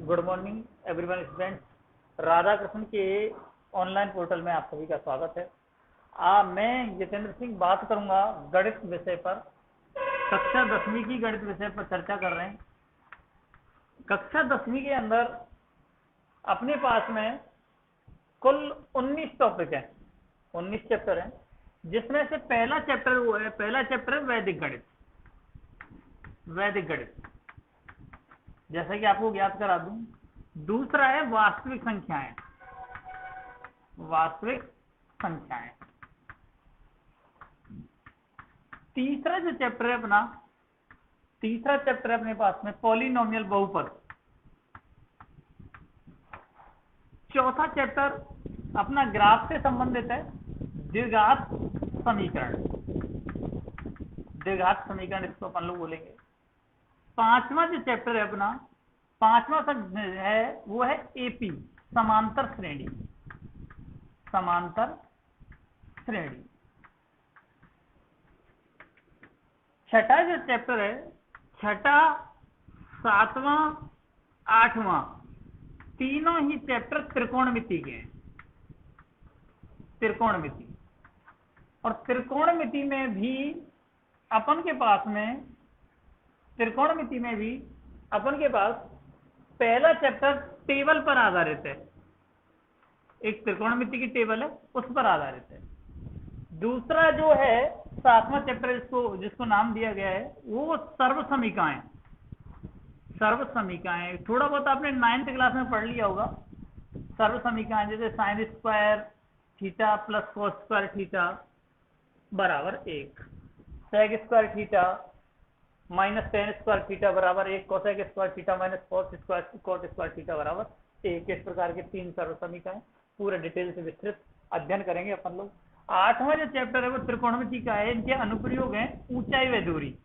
Good morning everyone students. Radha Krishna के online portal में आप सभी का स्वागत है। मैं जितेंद्र सिंह बात करूंगा गणित विषय पर। कक्षा 10वीं की गणित विषय पर चर्चा कर रहे हैं। कक्षा 10वीं के अंदर अपने पास में कुल 19 टॉपिक है, 19 चैप्टर हैं, जिसमें से पहला चैप्टर है वैदिक गणित। वैदिक गणित जैसा कि आपको ज्ञात करा दूं। दूसरा है वास्तविक संख्याएं। वास्तविक संख्याएं। तीसरा जो चैप्टर है तीसरा चैप्टर है अपने पास में पॉलिनोमियल बहुपद। चौथा चैप्टर अपना ग्राफ से संबंधित है, द्विघात समीकरण। द्विघात समीकरण इसको अपन लोग बोलेंगे। पांचवा जो चैप्टर है पांचवा है वो है एपी, समांतर श्रेणी। समांतर श्रेणी। छठा जो चैप्टर है, छठा, सातवां, आठवां, तीनों ही चैप्टर त्रिकोणमिति के हैं। त्रिकोणमिति। और त्रिकोणमिति में भी अपन के पास पहला चैप्टर टेबल पर आधारित है। एक त्रिकोणमिति की टेबल है, उस पर आधारित है। दूसरा जो है सातवां चैप्टर जिसको नाम दिया गया है वो सर्व समीकाएं। सर्व समीकाएं थोड़ा बहुत आपने 9th क्लास में पढ़ लिया होगा। सर्व समीकाएं जैसे sine square theta plus cos square theta बराबर 1, sec square theta minus tan square theta बराबर 1, cosec square theta minus cos square theta बराबर 1। इस प्रकार के 3 सर्व समीकरण पूरे डिटेल से विस्तृत अध्ययन करेंगे अपन लोग। आठवां जो चैप्टर है वो त्रिकोणमिति का है। इनके अनुप्रयोग हैं ऊंचाई व दूरी।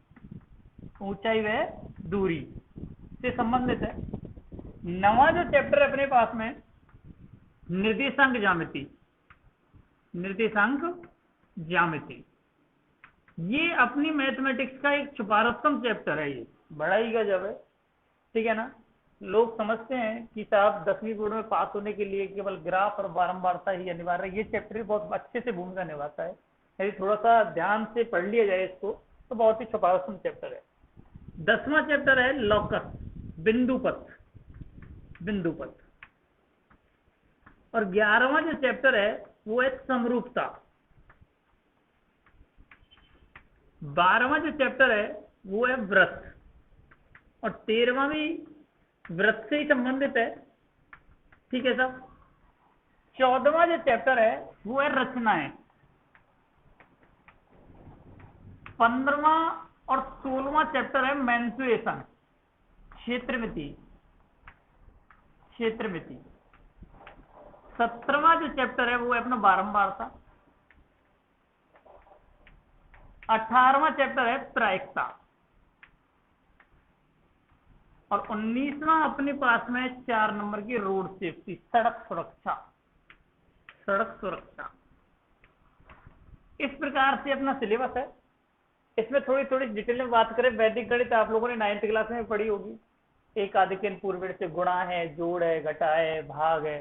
ऊंचाई व दूरी से संबंधित है। नवां जो चैप्टर है अपने पास में निर्देशांक ज्यामिति। निर्देशांक ज्यामिति ये अपनी मैथमेटिक्स का एक छुपारत्तम चैप्टर है। ये बड़ा ही गजब है, ठीक है ना। लोग समझते हैं कि साहब 10वीं बोर्ड में पास होने के लिए केवल ग्राफ और बारंबारता ही अनिवार्य है। ये चैप्टर बहुत अच्छे से भूमिका निभाता है। यदि थोड़ा सा ध्यान से पढ़ लिया जाए इसको तो बहुत ही छुपारत्तम चैप्टर है। 10वां चैप्टर है लॉकस, बिंदुपथ। बिंदुपथ। और 11वां जो चैप्टर है वो है समरूपता। 12वां जो चैप्टर है वो है वृत्त। और 13वां भी वृत्त से ही संबंधित है, ठीक है साहब। 14वां जो चैप्टर है वो है रचनाएं। 15वां और 16वां चैप्टर है मेंसुरेशन, क्षेत्रमिति। क्षेत्रमिति। 17वां जो चैप्टर है वो है अपना बारंबारता। 18वां चैप्टर है प्रायिकता। और 19वां अपने पास में 4 नंबर की रोड सेफ्टी, सड़क सुरक्षा। सड़क सुरक्षा। इस प्रकार से अपना सिलेबस है। इसमें थोड़ी थोड़ी डिटेल में बात करें। वैदिक गणित आप लोगों ने 9th क्लास में पढ़ी होगी। एक आदिकेन पूर्वेण से गुणा है, जोड़ है, घटा है, भाग है।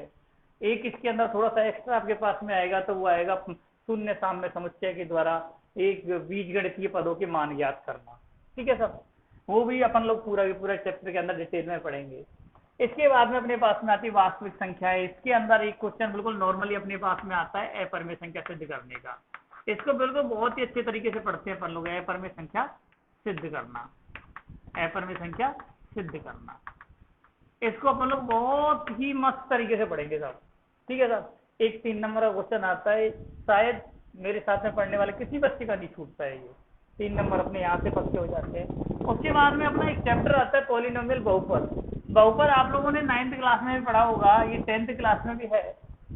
एक इसके अंदर थोड़ा सा एक्स्ट्रा आपके पास में आएगा तो वो आएगा शून्य साम्य समुच्चय के द्वारा एक बीजगणितीय पदों के मान ज्ञात करना, ठीक है सब। वो भी अपन लोग पूरा चैप्टर के अंदर डिटेल में पढ़ेंगे। इसके बाद में अपने पास में आती वास्तविक संख्या है। इसके अंदर एक क्वेश्चन बिल्कुल नॉर्मली अपने पास में आता है अपरिमेय संख्या सिद्ध करने का। इसको बिल्कुल बहुत ही अच्छे तरीके से पढ़ते हैं अपन लोग। अपरिमेय संख्या सिद्ध करना, अपरिमेय संख्या सिद्ध करना, इसको अपन लोग बहुत ही मस्त तरीके से पढ़ेंगे साहब, ठीक है साहब। एक 3 नंबर का क्वेश्चन आता है, शायद मेरे साथ में पढ़ने वाले किसी बच्चे का नहीं छूटता है। ये 3 नंबर अपने यहाँ से पक्के हो जाते हैं। उसके बाद में अपना एक चैप्टर आता है पॉलिनोमियल बहुपद। बहुपद आप लोगों ने 9th क्लास में भी पढ़ा होगा, ये 10th क्लास में भी है।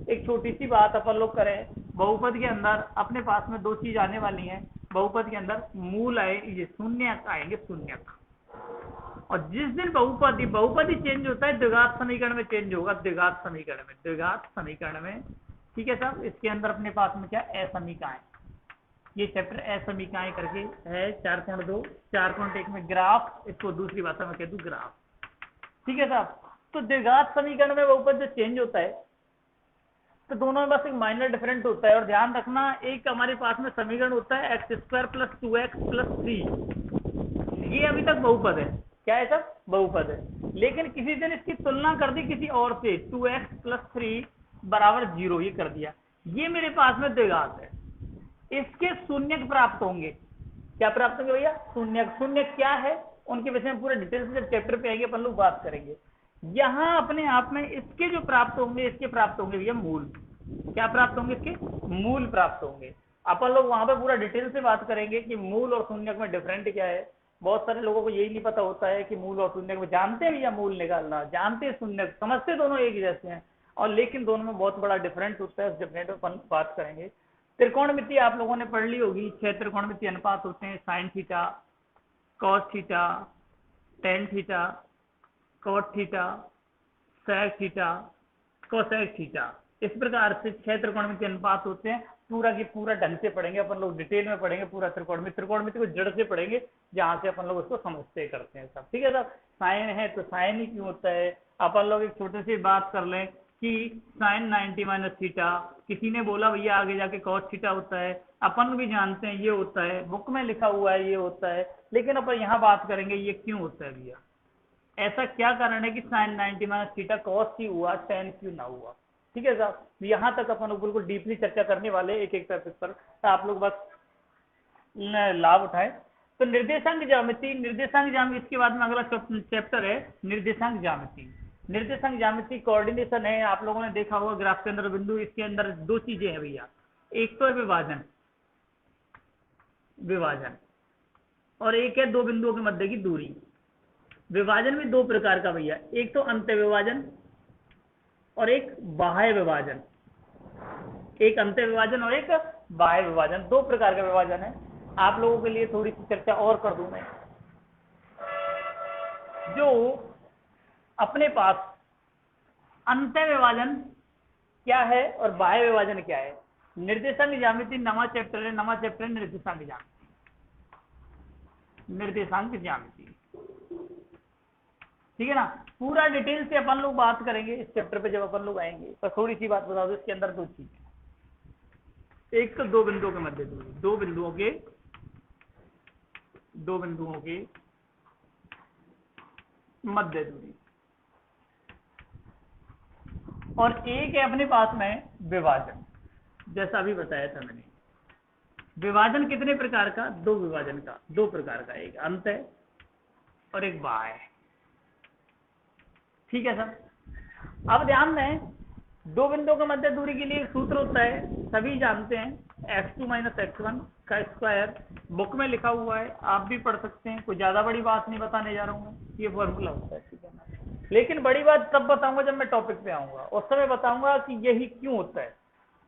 एक छोटी सी बात अपन लोग करें। बहुपद के अंदर अपने पास में 2 चीज आने वाली है। बहुपद के अंदर मूल आए, ये शून्यक आएंगे, शून्यक। और जिस दिन बहुपदी चेंज होता है द्विघात समीकरण में चेंज होगा। द्विघात समीकरण में, ठीक है साहब। इसके अंदर अपने पास में क्या असमीकाएं। ये चैप्टर असमीकाएं करके है 4.2। 4.1 में ग्राफ, इसको दूसरी भाषा में कह दूं ग्राफ, ठीक है साहब। तो द्विघात समीकरण में बहुपद जो चेंज होता है तो दोनों में बस एक माइनर डिफरेंट होता है। और ध्यान रखना, एक हमारे पास में समीकरण होता है x² + 2x + 3, ये अभी तक बहुपद है। क्या है सब? बहुपद है। लेकिन किसी दिन इसकी तुलना कर दी किसी और से, 2x + 3 = 0, ये कर दिया, ये मेरे पास में द्विघात है। इसके शून्यक प्राप्त होंगे। क्या प्राप्त होंगे भैया? शून्यक। शून्यक क्या है उनके विषय में पूरे डिटेल से जब चैप्टर पे आएंगे अपन लोग बात करेंगे। यहाँ अपने आप में इसके जो प्राप्त होंगे, इसके प्राप्त होंगे भैया मूल। क्या प्राप्त होंगे? इसके मूल प्राप्त होंगे। अपन लोग वहां पे पूरा डिटेल से बात करेंगे कि मूल और शून्यक में डिफरेंट क्या है। बहुत सारे लोगों को यही नहीं पता होता है कि मूल और शून्यक में, जानते हैं भैया मूल निकालना, जानते हैं शून्यक, समझते दोनों एक ही जैसे हैं, और लेकिन दोनों में बहुत बड़ा डिफरेंस होता है। उस डिफरेंट में अपन बात करेंगे। त्रिकोणमिति आप लोगों ने पढ़ ली होगी। 6 त्रिकोणमिति अनुपात होते हैं, sine theta, cos theta, tan theta, cot theta, sec theta, cosec theta. इस प्रकार से 6 त्रिकोणमिति अनुपात होते हैं। पूरा की पूरा ढंग से पढ़ेंगे अपन लोग, डिटेल में पढ़ेंगे पूरा त्रिकोणमिति को जड़ से पढ़ेगे, जहां से अपन लोग उसको समझते करते हैं सब। ठीक है सर? साइन है तो साइन ही क्यों होता है। अपन लोग एक छोटी सी बात कर लें कि साइन 90 - थीटा, किसी ने बोला भैया आगे जाके कॉस थीटा होता है, अपन भी जानते हैं ये होता है, बुक में लिखा हुआ है ये होता है, लेकिन अपन यहाँ बात करेंगे ये क्यों होता है भैया, ऐसा क्या कारण है कि साइन 90 - थीटा कॉस क्यों हुआ, टेन क्यों ना हुआ। ठीक है साहब? यहाँ तक अपन लोग बिल्कुल डीपली चर्चा करने वाले एक एक टॉपिक पर, तो आप लोग बस लाभ उठाए। तो निर्देशांक ज्यामिति, निर्देशांक ज्यामिति, इसके बाद में अगला चैप्टर है निर्देशांक ज्यामिति। निर्देशांक ज्यामिति कोऑर्डिनेशन है। आप लोगों ने देखा होगा ग्राफ के अंदर बिंदु, इसके अंदर दो चीजें हैं भैया, एक तो है विभाजन, विभाजन, और एक है दो बिंदुओं के मध्य की दूरी। विभाजन भी दो प्रकार का भैया, एक तो अंत्य विभाजन और एक बाह्य विभाजन। एक अंत्य विभाजन और एक बाह्य विभाजन, दो प्रकार का विभाजन है। आप लोगों के लिए थोड़ी सी चर्चा और कर दूं मैं। जो अपने पास अंत्य विभाजन क्या है और बाह्य विभाजन क्या है, निर्देशांक ज्यामिति नवा चैप्टर है, नवा चैप्टर है निर्देशांक ज्यामिति, निर्देशांक ज्यामिति। ठीक है ना? पूरा डिटेल से अपन लोग बात करेंगे इस चैप्टर पे जब अपन लोग आएंगे। पर थोड़ी सी बात बता दो, इसके अंदर दो चीजें, एक तो दो बिंदुओं के मध्य दूरी, दो बिंदुओं के मध्य दूरी, और एक है अपने पास में विभाजन। जैसा अभी बताया था मैंने, विभाजन कितने प्रकार का? दो विभाजन का, दो प्रकार का, एक अंत्य और एक बाह्य। ठीक है सर? अब ध्यान दें, दो बिंदुओं के मध्य दूरी के लिए सूत्र होता है, सभी जानते हैं, x2 - x1 का स्क्वायर। बुक में लिखा हुआ है, आप भी पढ़ सकते हैं, कोई ज्यादा बड़ी बात नहीं बताने जा रहा हूँ, ये फॉर्मूला होता है। ठीक है ना? लेकिन बड़ी बात तब बताऊंगा जब मैं टॉपिक पे आऊंगा, उस समय बताऊंगा कि यही क्यों होता है,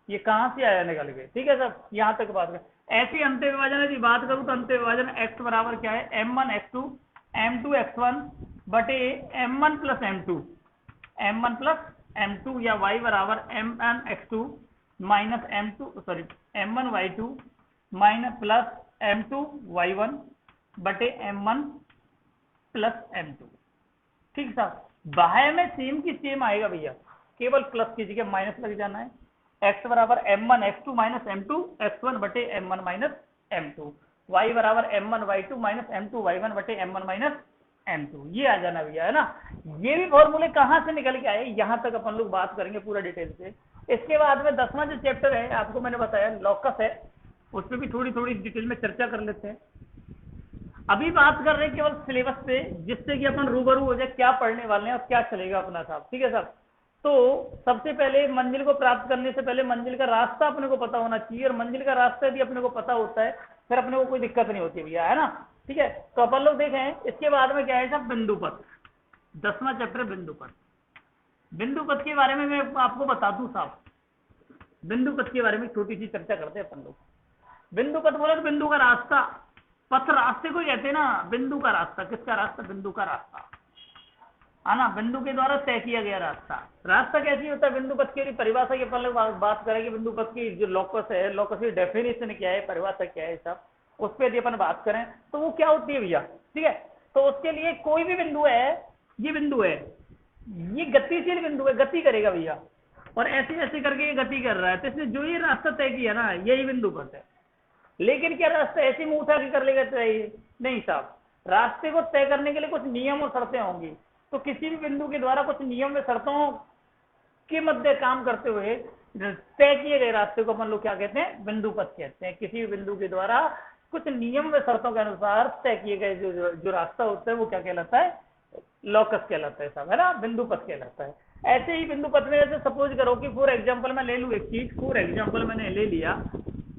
ये कहां से आया निकल के। ठीक है सर? यहाँ तक बात करें। ऐसी अंत्य विभाजन की बात करूं तो अंत्य विभाजन x बराबर क्या है, m1 x2 m2 x1 बटे m1 + m2, m1 + m2, या y बराबर m1 x2 minus m1 y2 minus plus m2 y1 बटे m1 + m2। ठीक साहब? बाह्य में सेम की सेम आएगा भैया, केवल प्लस की जगह माइनस लग जाना है। x बराबर m1 x2 minus m2 x1 बटे m1 माइनस m2, y बराबर m1 y2 minus m2 y1 बटे m1 माइनस m2, ये आ जाना भैया, है ना? ये भी फॉर्मूले कहां से निकल के आए, यहां तक अपन लोग बात करेंगे पूरा डिटेल से। इसके बाद में 10वां जो चैप्टर है, आपको मैंने बताया लॉकस है, उस पर भी थोड़ी थोड़ी डिटेल में चर्चा कर लेते हैं। अभी बात कर रहे हैं केवल सिलेबस पे, जिससे कि अपन रूबरू हो जाए क्या पढ़ने वाले हैं और क्या चलेगा अपना साहब। ठीक है सर? तो सबसे पहले मंजिल को प्राप्त करने से पहले मंजिल का रास्ता अपने को पता होना चाहिए, और मंजिल का रास्ता यदि अपने को पता होता है फिर अपने को कोई दिक्कत नहीं होती भैया, है ना? ठीक है? तो अपन लोग देखें इसके बाद में क्या है साहब, बिंदुपथ। 10वां चैप्टर बिंदुपथ। बिंदुपथ के बारे में मैं आपको बता दूं साहब, बिंदुपथ के बारे में छोटी सी चर्चा करते हैं अपन लोग। बिंदुपथ बोले तो बिंदु का रास्ता, पथ रास्ते को कहते हैं ना, बिंदु का रास्ता। किसका रास्ता? बिंदु का रास्ता, है ना? बिंदु के द्वारा तय किया गया रास्ता। रास्ता कैसी होता है? बिंदुपथ की परिभाषा की पहले बात करेंगे। बिंदुपथ की जो लोकस है, लोकस की डेफिनेशन क्या है, परिभाषा क्या है सब, उस पर यदि अपन बात करें तो वो क्या होती है भैया। ठीक है? तो उसके लिए कोई भी बिंदु है, ये बिंदु है, ये बिंदु है, गति करेगा भैया, और ऐसे ऐसे करके ये गति कर रहा है, तो इसने जो ये रास्ता तय किया ना यही बिंदु पथ है। लेकिन क्या रास्ता ऐसे मुंह उठा के कर लेगा तय? नहीं साहब, रास्ते को तय करने के लिए कुछ नियम और शर्तें होंगी। तो किसी भी बिंदु के द्वारा कुछ नियम व शर्तों के मध्य काम करते हुए तय किए गए रास्ते को अपन लोग क्या कहते हैं? बिंदु पथ कहते हैं। किसी भी बिंदु के द्वारा कुछ नियम व शर्तों के अनुसार तय किए गए जो रास्ता होता है वो क्या कहलाता है? लॉकस कहलाता है साहब, है ना, बिंदु पथ कहलाता है। ऐसे ही बिंदु पथ में जैसे सपोज करो कि फॉर एग्जाम्पल मैं ले लूं एक चीज, फॉर एग्जाम्पल मैंने ले लिया,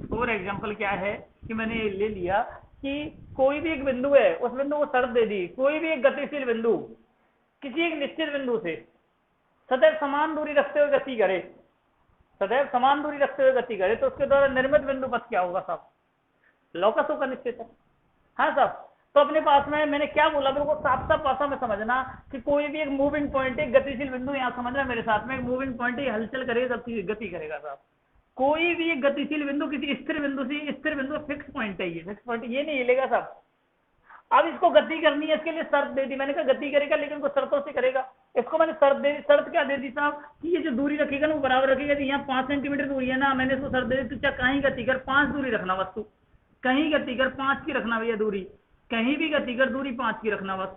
फॉर एग्जाम्पल क्या है कि मैंने ले लिया कि कोई भी एक बिंदु है, उस बिंदु को शर्त दे दी, कोई भी एक गतिशील बिंदु किसी एक निश्चित बिंदु से सदैव समान दूरी रखते हुए गति करे, सदैव समान दूरी रखते हुए गति करे, तो उसके द्वारा निर्मित बिंदु पथ क्या होगा साहब? लॉकस होगा निश्चित है। हाँ साहब, तो अपने पास में मैंने क्या बोला, बिल्कुल साफ साफ भाषा में समझना कि कोई भी एक मूविंग पॉइंट, एक गतिशील बिंदु, यहाँ समझना मेरे साथ में, एक मूविंग पॉइंट हलचल करेगा गति करेगा साहब। कोई भी एक गतिशील बिंदु किसी स्थिर बिंदु से, स्थिर बिंदु फिक्स पॉइंट है, ये फिक्स पॉइंट ये नहीं हिलेगा साहब। अब इसको गति करनी है, इसके लिए शर्त दे दी, मैंने कहा गति करेगा लेकिन कुछ शर्तों से करेगा। इसको मैंने शर्त दे दी, शर्त क्या दे दी साहब कि ये जो दूरी रखेगा ना वो बराबर रखेगा। यहाँ 5 सेंटीमीटर दूरी है ना, मैंने इसको शर्त दे दी, तो क्या कहीं गति कर 5 दूरी रखना वस्तु, कहीं गति कर 5 की रखना भैया दूरी, कहीं भी गति कर दूरी 5 की रखना बस,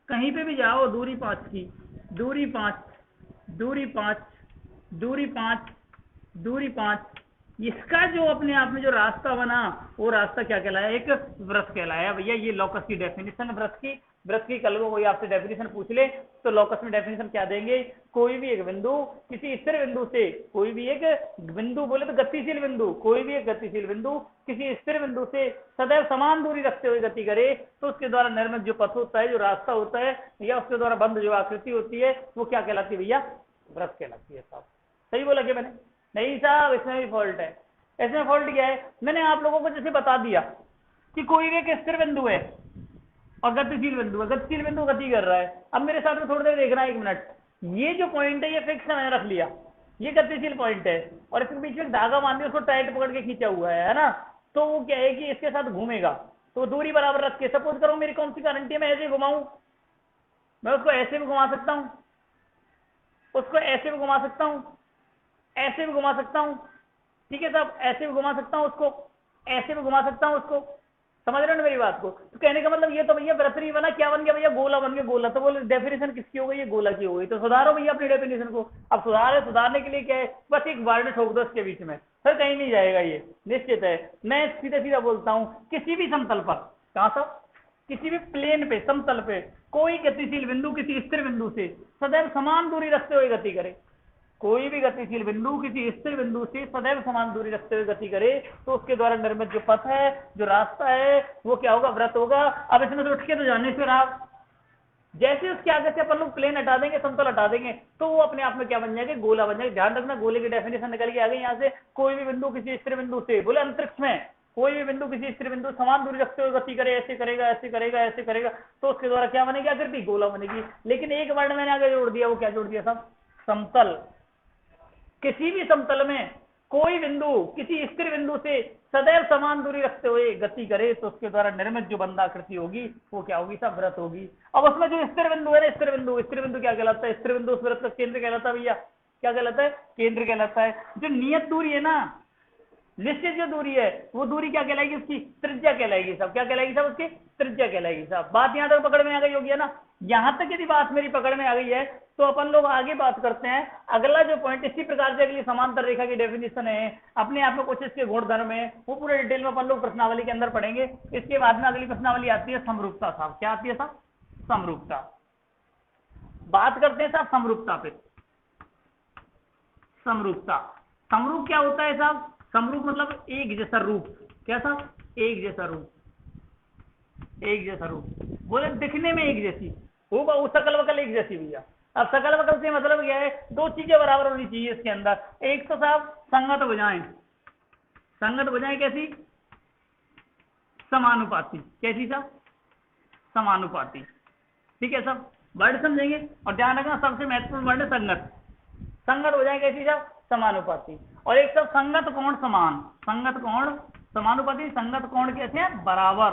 कहीं पे भी जाओ दूरी 5 की, दूरी 5, दूरी 5, दूरी 5, दूरी 5। इसका जो अपने आप में जो रास्ता बना वो रास्ता क्या कहलाया? एक वृत्त कहलाया भैया। ये लॉकस की डेफिनेशन वृत्त की कल को कोई आपसे डेफिनेशन पूछ ले तो लॉकस में डेफिनेशन क्या देंगे? कोई भी एक बिंदु किसी स्थिर बिंदु से, कोई भी एक बिंदु बोले तो गतिशील बिंदु, कोई भी एक गतिशील बिंदु किसी स्थिर बिंदु से सदैव समान दूरी रखते हुए गति करे, तो उसके द्वारा निर्मित जो पथ होता है, जो रास्ता होता है, या उसके द्वारा बंद जो आकृति होती है वो क्या कहलाती है भैया? वृत्त कहलाती है साहब। सही बोला क्या मैंने? नहीं साहब, इसमें भी फॉल्ट है। इसमें फॉल्ट क्या है? मैंने आप लोगों को जैसे बता दिया कि कोई भी एक स्थिर बिंदु है और गतिशील बिंदु है, गतिशील बिंदु गति कर रहा है। अब मेरे साथ में थोड़ी देर देखना, 1 मिनट, ये जो पॉइंट है ये फिक्स मैंने रख लिया, ये गतिशील पॉइंट है, और इसके बीच में धागा बांध के उसको टाइट पकड़ के खींचा हुआ है ना, तो वो क्या है कि इसके साथ घूमेगा, तो दूरी बराबर रख के, सपोज करो मेरी कौन सी गारंटी है, मैं ऐसे घुमाऊं, मैं उसको ऐसे भी घुमा सकता हूं, उसको ऐसे भी घुमा सकता हूं, ऐसे भी घुमा सकता हूं, ठीक है साहब, ऐसे भी घुमा सकता हूं उसको, ऐसे भी घुमा सकता हूं उसको। समझ रहे हो ना मेरी बात को? तो कहने का मतलब ये तो भैया वृत्त नहीं बना, क्या बन गया भैया? गोला बन गया, गोला। तो बोले डेफिनेशन किसकी हो गई? ये गोला की हो गई। तो सुधारो भैया अपनी डेफिनेशन को। अब सुधारने के लिए क्या है? बस एक वर्ड ठोक दो इसके बीच में, सर कहीं नहीं जाएगा ये, निश्चित है। मैं सीधा सीधा बोलता हूँ, किसी भी समतल पर, कहाँ साहब? किसी भी प्लेन पे, समतल पे, कोई गतिशील बिंदु किसी स्थिर बिंदु से सदैव समान दूरी रखते हुए गति करे, कोई भी गतिशील बिंदु किसी स्थिर बिंदु से सदैव समान दूरी रखते हुए गति करे, तो उसके द्वारा निर्मित जो पथ है, जो रास्ता है, वो क्या होगा? वृत्त होगा। अब इसमें से उठ के तो जाने फिर आप जैसे उसके आगे से अपन लोग प्लेन हटा देंगे, समतल हटा देंगे, तो वो अपने आप में क्या बन जाएगा? गोला बन जाएगा। ध्यान रखना, गोले की डेफिनेशन निकल के आ गई यहाँ से। कोई भी बिंदु किसी स्थिर बिंदु से, बोले अंतरिक्ष में कोई भी बिंदु किसी स्थिर बिंदु समान दूरी रखते हुए गति करे, ऐसे करेगा, ऐसे करेगा, ऐसे करेगा, तो उसके द्वारा क्या बनेगी? आकृति गोला बनेगी। लेकिन एक वर्ड मैंने आगे जोड़ दिया, वो क्या जोड़ दिया साहब? समतल। किसी भी समतल में कोई बिंदु किसी स्थिर बिंदु से सदैव समान दूरी रखते हुए गति करे, तो उसके द्वारा निर्मित जो बंधाकृति होगी वो क्या होगी? सब वृत्त होगी। अब उसमें जो स्थिर बिंदु है ना, स्थिर बिंदु क्या कहलाता है? स्थिर बिंदु उस वृत्त का केंद्र कहलाता है भैया। क्या कहलाता है? केंद्र कहलाता है। जो नियत दूरी है ना, निश्चित जो दूरी है, वो दूरी क्या कहलाएगी? उसकी त्रिज्या कहलाएगी साहब। क्या कहलाएगी साहब? उसकी त्रिज्या कहलाएगी साहब। बात यहाँ तक पकड़ में आ गई होगी है ना? यहां तक यदि बात मेरी पकड़ में आ गई है तो अपन लोग आगे बात करते हैं। अगला जो पॉइंट, इसी प्रकार से अगली समांतर रेखा की डेफिनेशन है, अपने आप में कुछ इसके गुणधर्म है, वो पूरे डिटेल में अपन लोग प्रश्नावली के अंदर पढ़ेंगे। इसके बाद में अगली प्रश्नावली आती है समरूपता साहब। क्या आती है साहब? समरूपता। बात करते हैं साहब समरूपता पे। समरूपता, समरूप क्या होता है साहब? समरूप मतलब एक जैसा रूप। क्या साहब? एक जैसा रूप, एक जैसा रूप, बोले दिखने में एक जैसी, वो सकल वकल एक जैसी भैया। अब सकल वकल से मतलब क्या है? दो चीजें बराबर होनी चाहिए इसके अंदर। एक तो साहब संगत भुजाएं, संगत भुजाएं कैसी? समानुपाती। कैसी साहब? समानुपाती। ठीक है साहब, वर्ड समझेंगे और ध्यान रखना सबसे महत्वपूर्ण वर्ड है संगत। संगत भुजाएं कैसी साहब? समानुपाती। और एक सब संगत कोण समान, संगत कोण समानुपाती, संगत कोण कैसे हैं? बराबर,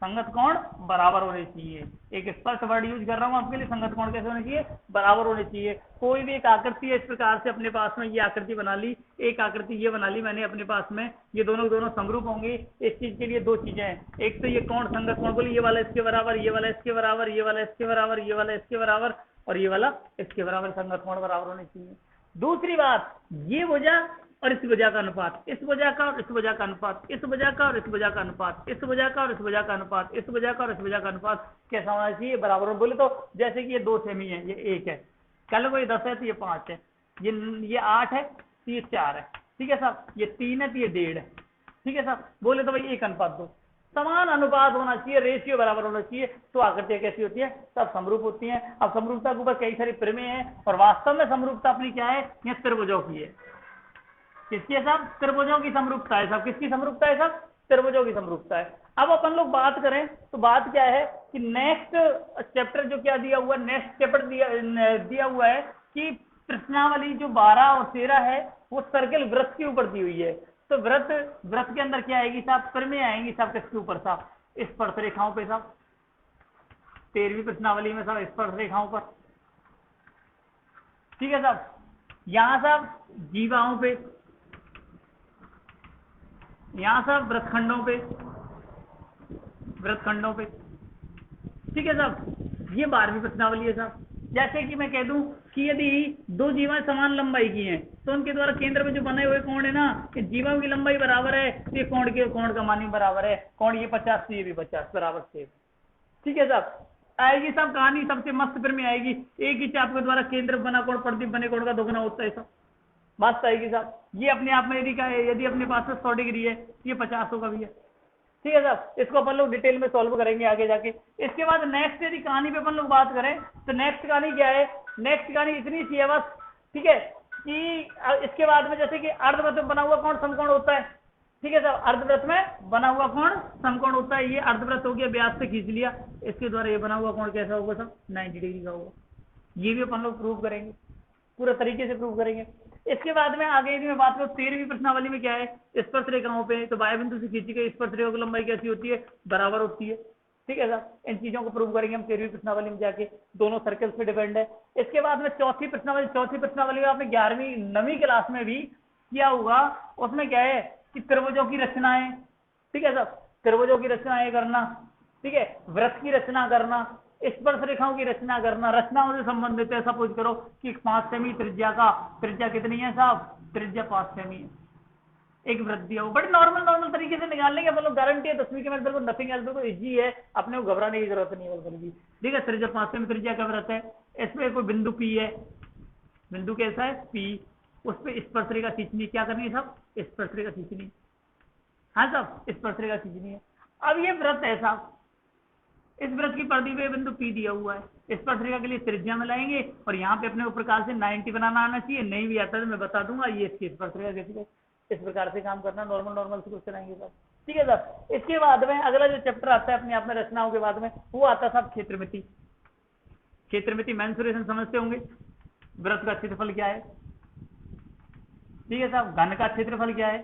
संगत कोण बराबर होने चाहिए। एक स्पष्ट वर्ड यूज कर रहा हूँ आपके लिए, संगत कोण कैसे होने चाहिए, बराबर होने चाहिए। कोई भी एक आकृति है इस प्रकार से अपने पास में, ये आकृति बना ली, एक आकृति ये बना ली मैंने अपने पास में, ये दोनों समरूप होंगे। इस चीज के लिए दो चीजें हैं, एक तो ये कोण संगत कोण बोली, ये वाला इसके बराबर, ये वाला इसके बराबर, ये वाला इसके बराबर, ये वाला इसके बराबर और ये वाला इसके बराबर, संगत कोण बराबर होने चाहिए। दूसरी बात, ये भुजा और इस भुजा का अनुपात, इस भुजा का और इस भुजा का अनुपात, इस भुजा का और इस भुजा का अनुपात, इस भुजा का और इस भुजा का अनुपात, इस भुजा का और इस भुजा का अनुपात कैसा होना चाहिए, बराबर। बोले तो जैसे कि ये 2 सेमी है, ये 1 है, कल को ये 10 है तो ये 5 है, ये 8 है तो ये 4 है, ठीक है साहब, ये 3 है तो ये 1.5 है, ठीक है साहब। बोले तो भाई 1 अनुपात 2, समान अनुपात होना चाहिए, रेशियो बराबर होना चाहिए, तो आकृतियां कैसी होती है, सब समरूप होती हैं। अब समरूपता के ऊपर कई सारी प्रमेय हैं और वास्तव में समरूपता अपनी क्या है, ये त्रिभुजों की है। किसकी है साहब, त्रिभुजों की समरूपता है साहब। किसकी समरूपता है साहब, त्रिभुजों की समरूपता है। अब अपन लोग बात करें तो बात क्या है कि नेक्स्ट चैप्टर जो क्या दिया हुआ, नेक्स्ट चैप्टर दिया हुआ है कि प्रश्नावली जो 12 और 13 है वो सर्कल वृत्त के ऊपर दी हुई है। तो वृत्त के अंदर क्या आएगी साहब, प्रमेय आएंगी साहब, किसके ऊपर साहब, स्पर्श रेखाओं पे साहब, 13वीं प्रश्नावली में साहब स्पर्श रेखाओं पर, ठीक है साहब। यहां साहब जीवाओं पे, यहां साहब वृत्तखंडों पे, ठीक है साहब। ये 12वीं प्रश्नावली है साहब। जैसे कि मैं कह दूं कि यदि दो जीवाएं समान लंबाई की हैं तो उनके द्वारा केंद्र में जो बने हुए कोण है ना, कि जीवाओं की लंबाई बराबर है तो ये कोण का मान भी बराबर है, कोण ये 50 तो ये भी 50 बराबर से, ठीक है साहब। आएगी साहब कहानी सबसे मस्त फिर में आएगी, एक ही चाप के द्वारा केंद्र बना कोण प्रदीप बने कोण का दोगुना होता है साहब, मस्त आएगी साहब। ये अपने आप में यदि अपने पास में 100 डिग्री है ये 50 होगा भैया, ठीक है साहब। इसको अपन लोग डिटेल में सॉल्व करेंगे आगे जाके। इसके बाद नेक्स्ट यदि कहानी पे अपन लोग बात करें तो नेक्स्ट कहानी क्या है, नेक्स्ट कहानी इतनी सी है बस, ठीक है, कि इसके बाद में जैसे कि अर्धवृत्त में बना हुआ कोण समकोण होता है, ठीक है साहब, अर्धवृत्त में बना हुआ कोण समकोण होता है। ये अर्धवृत्त हो गया, व्यास से खींच लिया, इसके द्वारा ये बना हुआ कोण कैसा होगा साहब, 90 डिग्री का होगा। ये भी अपन लोग प्रूव करेंगे, पूरा तरीके से प्रूव करेंगे। इसके बाद में आगे यदि मैं बात करूं 13वीं प्रश्नावली में क्या है, स्पर्श रेखाओं पे, तो बाह्य बिंदु से खींची गई स्पर्श रेखा की लंबाई कैसी होती है, बराबर होती है, ठीक है साहब। इन चीजों को प्रूव करेंगे हम 13वीं प्रश्नावली में जाके, दोनों सर्कल्स पे डिपेंड है। इसके बाद में चौथी प्रश्नावली में आपने 11वीं 9वीं क्लास में भी किया होगा, उसमें क्या है कि त्रिभुजों की रचनाएं, ठीक है साहब, त्रिभुजों की रचनाएं करना, ठीक है, वृत्त की रचना करना, स्पर्श रेखाओं की रचना करना, रचनाओं से संबंधित है। सपोज करो कि 5 सेमी त्रिज्या का, त्रिज्या कितनी है साहब, त्रिज्या 5 सेमी है, एक वृत्त दिया हो, बड़े नॉर्मल तरीके से निकाल लेंगे मतलब, गारंटी है 10वीं के में बिल्कुल नथिंग एल्स, बिल्कुल इजी है, अपने को घबराने की जरूरत नहीं है बिल्कुल भी, ठीक है। त्रिज्या 5 सेमी त्रिज्या का वृत्त है, इसमें कोई बिंदु पी है, बिंदु कैसा है पी, उस पर स्पर्श रेखा खींचनी, क्या करनी है साहब, स्पर्श रेखा खींचनी, हाँ साहब स्पर्श रेखा खींचनी है। अब ये वृत्त है साहब, इस वृत्त की परिधि पे बिंदु P दिया हुआ है, स्पर्श रेखा के लिए त्रिज्या में लाएंगे और यहाँ पे अपने प्रकार से 90 बनाना आना चाहिए, नहीं भी आता तो मैं बता दूंगा, ये इसकी स्पर्श रेखा कैसे, इस प्रकार से काम करना, नॉर्मल से क्वेश्चन आएंगे साहब, ठीक है साहब। इसके बाद में अगला जो चैप्टर आता है अपने आप में रचनाओं के बाद में, वो आता है साहब क्षेत्रमिति। क्षेत्रमिति मेंसुरेशन समझते होंगे, वृत्त का क्षेत्रफल क्या है, ठीक है साहब, घन का क्षेत्रफल क्या है,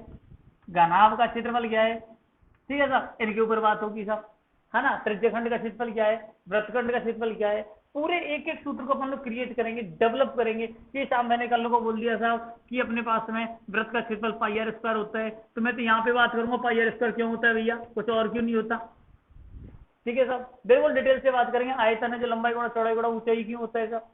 घनाभ का क्षेत्रफल क्या है, ठीक है साहब, इनके ऊपर बात होगी साहब, है ना। त्रिज्यखंड का क्षेत्रफल क्या है, वृत्तखंड का क्षेत्रफल क्या है, पूरे एक एक सूत्र को अपन लोग क्रिएट करेंगे, डेवलप करेंगे। ये साहब मैंने कल लोगों को बोल दिया साहब कि अपने पास में वृत्त का क्षेत्रफल पाई आर स्क्वायर होता है, तो मैं तो यहाँ पे बात करूंगा पाई आर स्क्वायर क्यों होता है भैया, कुछ और क्यों नहीं होता, ठीक है साहब। बिल्कुल डिटेल से बात करेंगे। आयतन है जो लंबाई गुणा चौड़ाई गुणा ऊंचाई क्यों होता है साहब,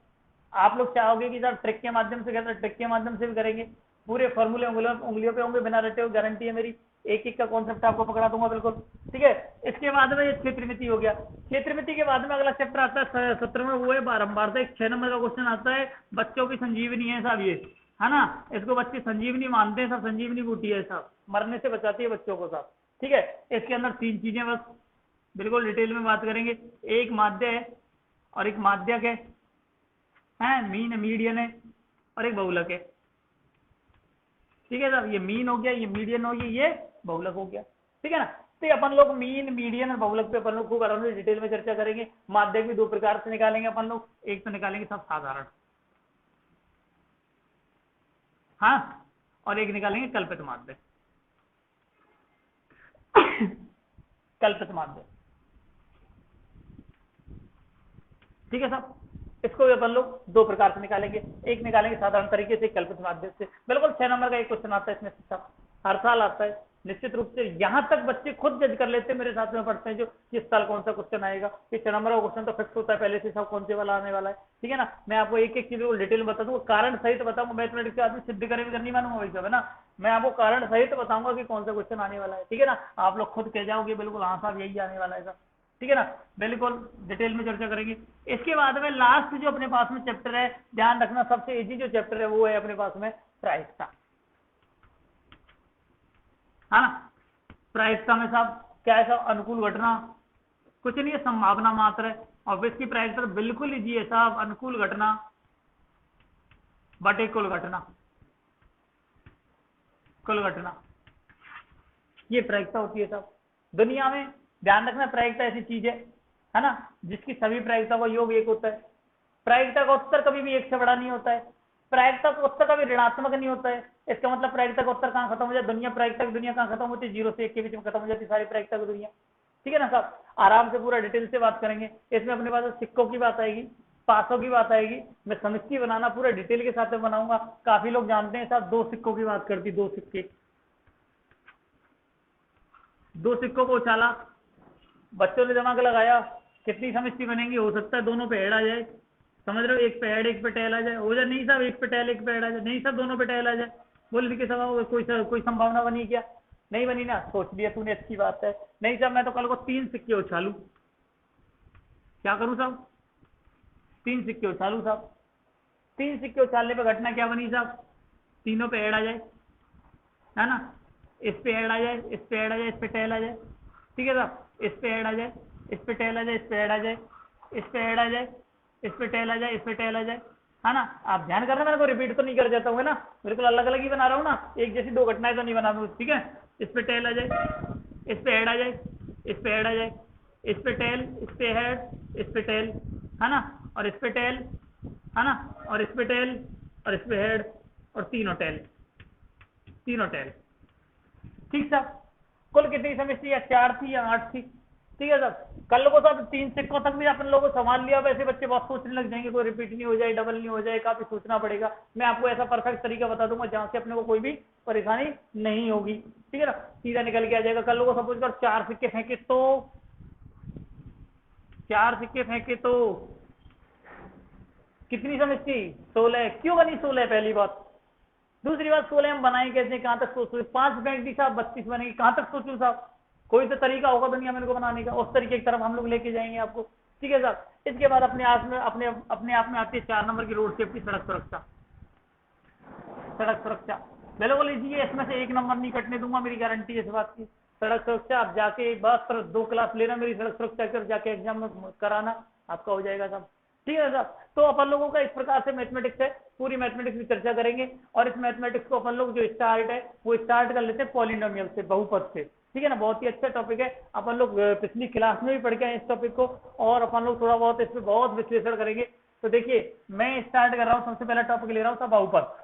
आप लोग चाहोगे कि साहब ट्रिक के माध्यम से करते, ट्रिक के माध्यम से भी करेंगे, पूरे फॉर्मूले उंगलियों पे होंगे, बिना रटे हुए, गारंटी है मेरी, एक एक का कॉन्सेप्ट आपको पकड़ा दूंगा बिल्कुल, ठीक है। इसके बाद में ये क्षेत्रमिति हो गया। क्षेत्रमिति के बाद में अगला चैप्टर आता है 17वां, वो है बारंबारता। एक 6 नंबर का क्वेश्चन आता है, बच्चों की संजीवनी है साहब ये, है ना, इसको बच्चे संजीवनी मानते हैं साहब, संजीवनी बूटी है साहब, मरने से बचाती है बच्चों को साहब, ठीक है। इसके अंदर 3 चीजें बस बिल्कुल डिटेल में बात करेंगे, एक माध्य है और एक माध्यक है, मीन मीडियन है और एक बहुलक है, ठीक है साहब। ये मीन हो गया, ये मीडियन हो गया, ये बहुलक हो गया, ठीक है ना। तो अपन लोग मीन मीडियन और बहुलक पे अपन लोग खूब आराम से डिटेल में चर्चा करेंगे। माध्यक भी 2 प्रकार से निकालेंगे अपन लोग, एक तो निकालेंगे सब साधारण, हाँ, और एक निकालेंगे कल्पित माध्य, कल्पित माध्य, ठीक है साहब। इसको भी अपन लोग दो प्रकार से निकालेंगे, एक निकालेंगे साधारण तरीके से, कल्पित माध्यम से। बिल्कुल 6 नंबर का एक क्वेश्चन आता है इसमें साहब, हर साल आता है निश्चित रूप से। यहां तक बच्चे खुद जज कर लेते हैं, मेरे साथ में पढ़ते हैं जो किस साल कौन सा क्वेश्चन आएगा। ये 6 नंबर का क्वेश्चन तो फिक्स होता है पहले से सब, कौन से वाला आने वाला है। ठीक है ना, मैं आपको एक एक चीज को डिटेल में बता दूंगा, कारण सहित बताऊंगा। मैथमेटिक्स के आदमी सिद्ध करे भी नहीं मानूंगा वही सब है ना, मैं आपको कारण सहित बताऊंगा कि कौन सा क्वेश्चन आने वाला है। ठीक है ना, आप लोग खुद कह जाओगे बिल्कुल हाँ साहब यही आने वाला है सब। ठीक है ना, बिल्कुल डिटेल में चर्चा करेंगे। इसके बाद में लास्ट जो अपने पास में चैप्टर है, ध्यान रखना सबसे इजी जो चैप्टर है वो है अपने पास में प्रायिकता, है ना। प्रायिकता में साहब क्या है साहब, अनुकूल घटना कुछ नहीं है, संभावना मात्र है। और इसकी प्रायिकता बिल्कुल इजी है साहब, अनुकूल घटना बटे कुल घटना, कुल घटना, ये प्रायिकता होती है साहब दुनिया में। ध्यान रखना प्रायिकता ऐसी चीज है ना, जिसकी सभी प्रायिकता का योग एक होता है। प्रायिकता का उत्तर कभी भी एक से बड़ा नहीं होता है, प्रायिकता का उत्तर कभी ऋणात्मक नहीं होता है। इसका मतलब प्रायिकता का उत्तर कहां खत्म हो जाए, दुनिया प्रायिकता की दुनिया कहां खत्म होती है, 0 से 1 के बीच में खत्म हो जाती है सारी प्रायिकता की दुनिया। ठीक है ना साहब, आराम से पूरा डिटेल से बात करेंगे। इसमें अपने पास सिक्कों की बात आएगी, पासों की बात आएगी। मैं समिति बनाना पूरा डिटेल के साथ में बनाऊंगा। काफी लोग जानते हैं साहब 2 सिक्कों की बात करती, 2 सिक्के, 2 सिक्कों को उछाला, बच्चों ने दिमाग लगाया कितनी समिति बनेंगी, हो सकता है दोनों पे हेड आ जाए, समझ रहे हो, एक पे हेड एक पे टेल आ जाए, हो जाए नहीं साहब एक पे टेल एक पे हेड आ जाए, नहीं साहब दोनों पे टेल आ जाए। बोल के सवाल कोई संभावना बनी क्या, नहीं बनी ना, सोच लिया तूने अच्छी बात है। नहीं साहब मैं तो कल को 3 सिक्के उछालू, क्या करूं साहब, 3 सिक्के उछालू साहब। 3 सिक्के उछालने पर घटना क्या बनी साहब, तीनों पे हेड आ जाए, है ना, इस पे हेड आ जाए, इस पे हेड आ जाए, इस पे टेल आ जाए। ठीक है साहब, इस पे हेड आ जाए, इस पे टेल आ जाए, इस पे हेड आ जाए, इस पे हेड आ जाए, इस पे टेल आ जाए, इस पे टेल आ जाए, है ना। आप ध्यान करना, मेरे को रिपीट तो नहीं कर जाता हूँ ना, बिल्कुल अलग अलग ही बना रहा हूँ ना, एक जैसी 2 घटनाएं तो नहीं बना दूँ। ठीक है, इस पे टेल आ जाए, इस पे हेड आ जाए, इस पे हेड आ जाए, इस पे टेल, इस पे हेड, इस पे टेल, है ना, और इस पे टेल, है ना, और इस पे टेल, और इस पे हेड, और तीनों टेल, तीनों टेल। ठीक साहब, कुल कितनी समस्या या 4 थी या 8 थी। ठीक है साहब, कल को साहब 3 सिक्कों तक भी अपन लोगों को संभाल लिया, वैसे बच्चे बहुत सोचने लग जाएंगे, कोई रिपीट नहीं हो जाए, डबल नहीं हो जाए, काफी सोचना पड़ेगा। मैं आपको ऐसा परफेक्ट तरीका बता दूंगा जहां से अपने को कोई भी परेशानी नहीं होगी। ठीक है ना, सीधा निकल के आ जाएगा। कल को सपोज कर 4 सिक्के फेंके तो, 4 सिक्के फेंके तो कितनी समझती, 16। क्यों बनी 16, पहली बात। दूसरी बात 16 हम बनाए कैसे, कहां तक सोचो, 5 फेंक दी साहब 32 बनेगी, कहां तक सोचूं साहब, कोई तो तरीका होगा दुनिया में इनको बनाने का, उस तरीके की तरफ हम लोग लेके जाएंगे आपको। ठीक है साहब, इसके बाद अपने आप में आती है 4 नंबर की रोड सेफ्टी, सड़क सुरक्षा। सड़क सुरक्षा बिल्कुल इजी है, इसमें से 1 नंबर नहीं कटने दूंगा, मेरी गारंटी है इस बात की। सड़क सुरक्षा आप जाके बस 2 क्लास लेना मेरी सड़क सुरक्षा कर, जाके एग्जाम में कराना, आपका हो जाएगा साहब। ठीक है साहब, तो अपन लोगों का इस प्रकार से मैथमेटिक्स है, पूरी मैथमेटिक्स की चर्चा करेंगे। और इस मैथमेटिक्स को अपन लोग जो स्टार्ट है वो स्टार्ट कर लेते हैं पॉलिनोमियल से, बहुपद से। ठीक है ना, बहुत ही अच्छा टॉपिक है, अपन लोग पिछली क्लास में भी पढ़ के आए इस टॉपिक को, और अपन लोग थोड़ा बहुत इस पर बहुत विश्लेषण करेंगे। तो देखिए मैं स्टार्ट कर रहा हूँ, सबसे पहला टॉपिक ले रहा हूँ बहुपद।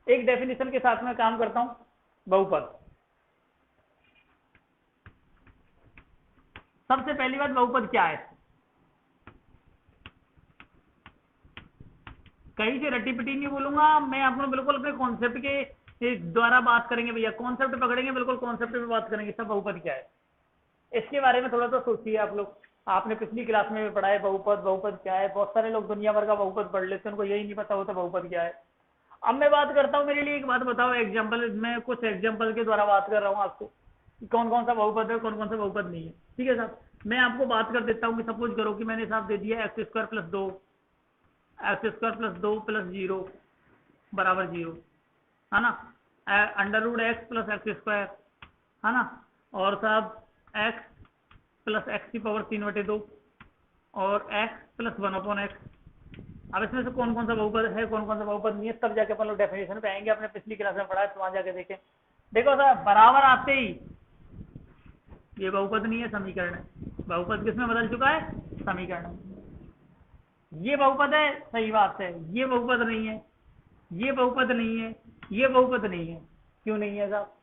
एक डेफिनेशन के साथ में काम करता हूं, बहुपद। सबसे पहली बात, बहुपद क्या है, कहीं से रटी पिटी नहीं बोलूंगा मैं, आपको बिल्कुल अपने कॉन्सेप्ट के द्वारा बात करेंगे भैया, कॉन्सेप्ट पकड़ेंगे, बिल्कुल कॉन्सेप्ट में बात करेंगे सब। बहुपद क्या है इसके बारे में थोड़ा सा सोचिए आप लोग, आपने पिछली क्लास में भी पढ़ा है बहुपद, बहुपद क्या है। बहुत सारे लोग दुनिया भर का बहुपद पढ़ लेते हैं, उनको यही नहीं पता होता बहुपद क्या है। अब मैं बात करता हूँ, मेरे लिए एक बात बताओ, एग्जाम्पल, मैं कुछ एग्जाम्पल के द्वारा बात कर रहा हूँ आपको, कौन कौन सा बहुपद है, कौन कौन सा बहुपद नहीं है। ठीक है साहब, मैं आपको बात कर देता हूँ कि सपोज करो कि मैंने साहब दे दिया x² + 2, x² + 2 + 0 बराबर 0, है ना, √x + x², है ना, और साहब x + x⁴/2 और x + 1/x। अब इसमें से कौन कौन सा बहुपद है, कौन कौन सा बहुपद नहीं है, तब जाके अपन लोग डेफिनेशन पे आएंगे, आपने पिछली क्लास में पढ़ा है तो वहां जाके देखें। देखो साहब, बराबर आते ही ये बहुपद नहीं है, समीकरण है। बहुपद किसमें बदल चुका है, समीकरण। ये बहुपद है, सही बात है, ये बहुपद नहीं है, ये बहुपद नहीं है, ये बहुपद नहीं है। क्यों नहीं है साहब,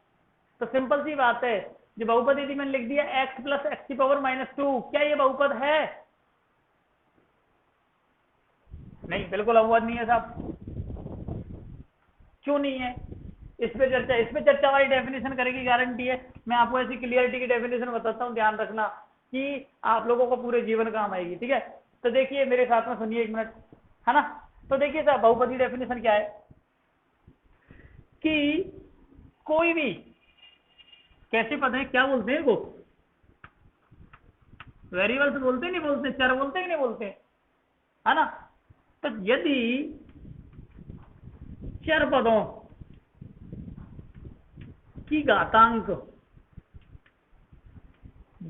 तो सिंपल सी बात है, जो बहुपद यदि मैंने लिख दिया x प्लस एक्स की पावर -2, क्या ये बहुपद है? नहीं, बिल्कुल बहुपद नहीं है साहब। क्यों नहीं है? इस पे चर्चा वाली डेफिनेशन करेगी, गारंटी है। मैं आपको ऐसी क्लियरिटी की डेफिनेशन बताता हूँ, ध्यान रखना कि आप लोगों को पूरे जीवन काम आएगी। ठीक है, तो देखिए मेरे साथ में सुनिए 1 मिनट, है ना। तो देखिए साहब, बहुपद की डेफिनेशन क्या है कि कोई भी, कैसे पद है, क्या बोलते हैं वो, वेरिएबल्स बोलते नहीं बोलते, चर बोलते कि नहीं बोलते, है ना। तो यदि चर पदों की घातांक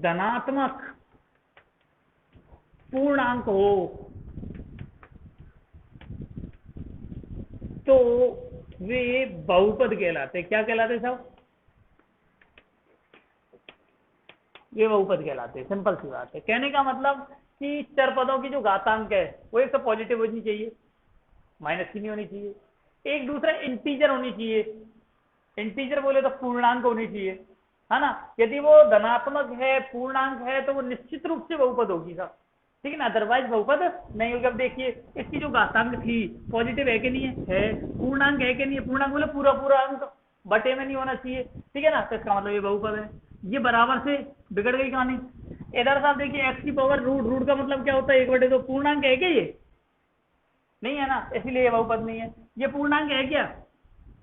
धनात्मक पूर्णांक हो तो वे बहुपद कहलाते। क्या कहलाते साहब? ये बहुपद कहलाते। सिंपल सी बात है। कहने का मतलब कि चर पदों की जो घातांक है वो एक तो पॉजिटिव होनी चाहिए, माइनस की नहीं होनी चाहिए। एक दूसरा इंटीजर होनी चाहिए, इंटीजर बोले तो पूर्णांक होनी चाहिए, है ना। यदि वो धनात्मक है, पूर्णांक है, तो वो निश्चित रूप से बहुपद होगी साहब, ठीक है ना, अदरवाइज बहुपद नहीं होगी। अब देखिए इसकी जो घातांक थी पॉजिटिव है कि नहीं है? है। पूर्णांक है कि नहीं है? पूर्णांक बोले पूरा पूरा अंक, बटे में नहीं होना चाहिए, ठीक है ना। तो इसका मतलब ये बहुपद है। ये बराबर से बिगड़ गई कहानी। इधर साहब देखिए एक्स की पावर रूट, रूट का मतलब क्या होता है? 1/2। पूर्णांक है क्या ये? नहीं है ना, इसलिए ये बहुपद नहीं है। ये पूर्णांक है क्या?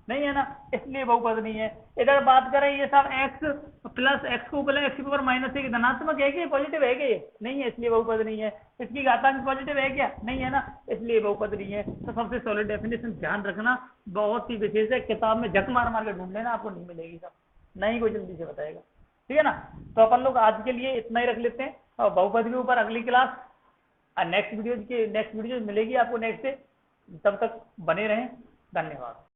नहीं है ना, इसलिए बहुपद नहीं है। इधर बात करें ये सब x प्लस एक्स को प्लस एक्स की पावर -1 धनात्मक है क्या? पॉजिटिव है क्या ये? नहीं है, इसलिए बहुपद नहीं है। इसकी घातांक पॉजिटिव है क्या? नहीं है ना, इसलिए बहुपद नहीं है। तो सबसे सॉलिड डेफिनेशन ध्यान रखना, बहुत ही विशेष है, किताब में जक मार मार के ढूंढ लेना, आपको नहीं मिलेगी सब, नहीं कोई जल्दी से बताएगा, ठीक है ना। तो अपन लोग आज के लिए इतना ही रख लेते हैं, और बहुपद के ऊपर अगली क्लास नेक्स्ट वीडियो मिलेगी आपको नेक्स्ट से। तब तक बने रहें, धन्यवाद।